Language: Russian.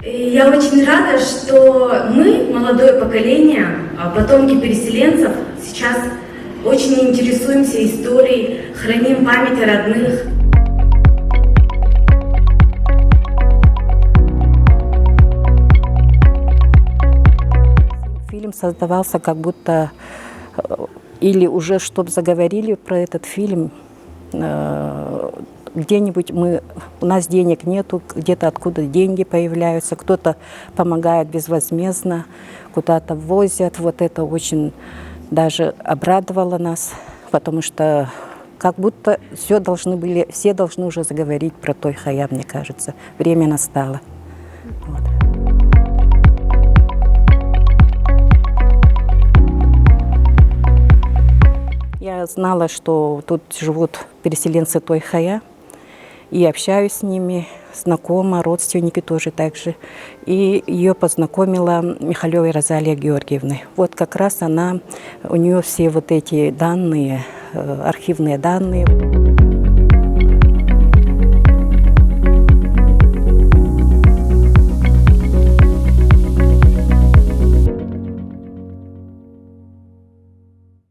Я очень рада, что мы, молодое поколение, потомки переселенцев, сейчас очень интересуемся историей, храним память о родных. Фильм создавался как будто, или уже чтобы заговорили про этот фильм, где-нибудь у нас денег нету, где-то откуда деньги появляются, кто-то помогает безвозмездно, куда-то возят. Вот это очень даже обрадовало нас, потому что как будто все должны уже заговорить про Той-Хая, мне кажется. Время настало. Вот. Я знала, что тут живут переселенцы Той-Хая, и общаюсь с ними, знакома, родственники тоже так же. И ее познакомила Михалева Розалия Георгиевна. Вот как раз у нее все вот эти данные, архивные данные.